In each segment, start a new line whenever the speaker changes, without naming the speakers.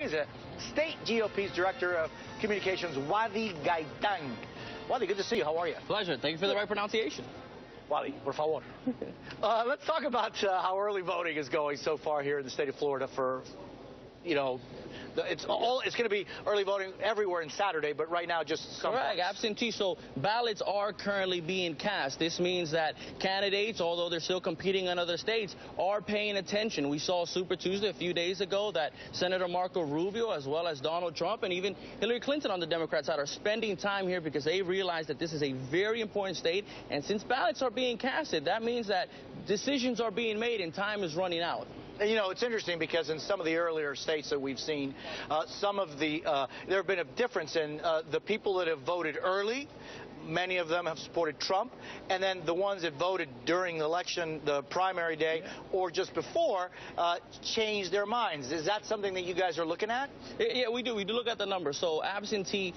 is a state GOP's Director of Communications, Wadi Gaitan. Wadi, good to see you. How are you?
Pleasure. Thank you for the right pronunciation.
Wadi, por favor. Let's talk about how early voting is going so far here in the state of Florida for, it's going to be early voting everywhere in Saturday, but right now just some
Correct,
parts.
absentee. So ballots are currently being cast. This means that candidates, although they're still competing in other states, are paying attention. We saw Super Tuesday a few days ago that Senator Marco Rubio, as well as Donald Trump and even Hillary Clinton on the Democrat side, are spending time here because they realize that this is a very important state. And since ballots are being casted, that means that decisions are being made and time is running out.
It's interesting because in some of the earlier states that we've seen, there have been a difference in the people that have voted early. Many of them have supported Trump, and then the ones that voted during the election, the primary day, or just before, changed their minds. Is that something that you guys are looking at?
Yeah, we do. We do look at the numbers. So absentee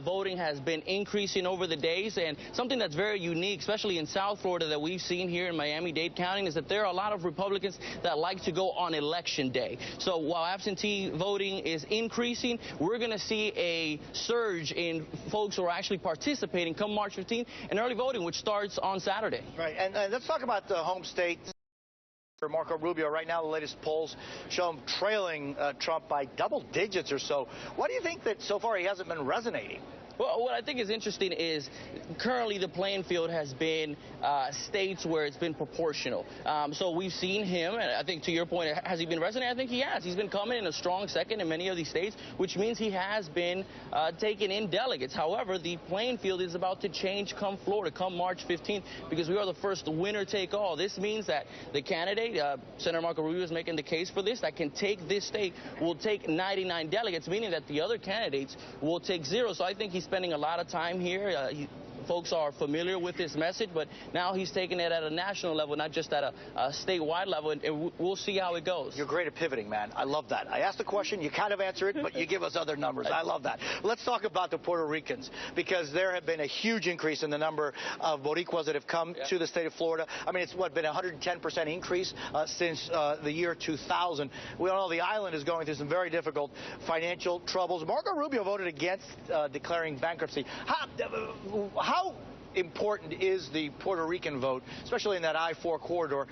voting has been increasing over the days, and something that's very unique, especially in South Florida, that we've seen here in Miami-Dade County, is that there are a lot of Republicans that like to go on election day. So while absentee voting is increasing, we're going to see a surge in folks who are actually participating come March 15th in early voting, which starts on Saturday.
Right, and let's talk about the home state for Marco Rubio. Right now, the latest polls show him trailing Trump by double digits or so. Why do you think that so far he hasn't been resonating?
Well, what I think is interesting is currently the playing field has been states where it's been proportional. So we've seen him, and I think to your point, has he been resonating? I think he has. He's been coming in a strong second in many of these states, which means he has been taking in delegates. However, the playing field is about to change come Florida, come March 15th, because we are the first winner-take-all. This means that the candidate, Senator Marco Rubio, is making the case for this, that can take this state, will take 99 delegates, meaning that the other candidates will take 0. So I think he's spending a lot of time here. Folks are familiar with this message, but now he's taking it at a national level, not just at a statewide level, and we'll see how it goes.
You're great at pivoting, man. I love that. I asked the question, you kind of answer it, but you give us other numbers. I love that. Let's talk about the Puerto Ricans, because there have been a huge increase in the number of Boricuas that have come to the state of Florida. I mean, it's been a 110% increase since the year 2000. We all know the island is going through some very difficult financial troubles. Marco Rubio voted against declaring bankruptcy. How important is the Puerto Rican vote, especially in that I-4 corridor,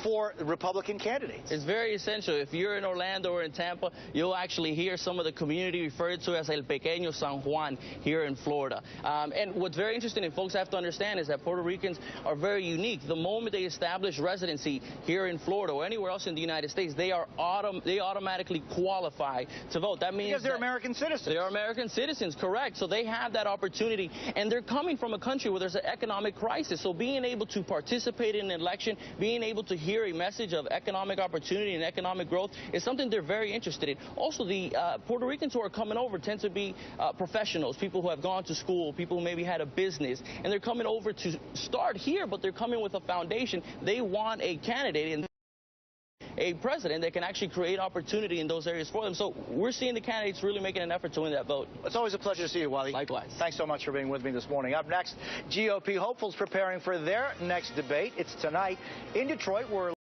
for Republican candidates?
It's very essential. If you're in Orlando or in Tampa, you'll actually hear some of the community referred to as El Pequeño San Juan here in Florida. And what's very interesting, and folks have to understand, is that Puerto Ricans are very unique. The moment they establish residency here in Florida or anywhere else in the United States, they automatically qualify to vote. That means
because they're American citizens.
They are American citizens, correct. So they have that opportunity, and they're coming from a country where there's an economic crisis. So being able to participate in an election, being able to hear a message of economic opportunity and economic growth is something they're very interested in. Also, the Puerto Ricans who are coming over tend to be professionals, people who have gone to school, people who maybe had a business, and they're coming over to start here, but they're coming with a foundation. They want a candidate and a president that can actually create opportunity in those areas for them. So we're seeing the candidates really making an effort to win that vote.
It's always a pleasure to see you, Wadi.
Likewise.
Thanks so much for being with me this morning. Up next, GOP hopefuls preparing for their next debate. It's tonight in Detroit, where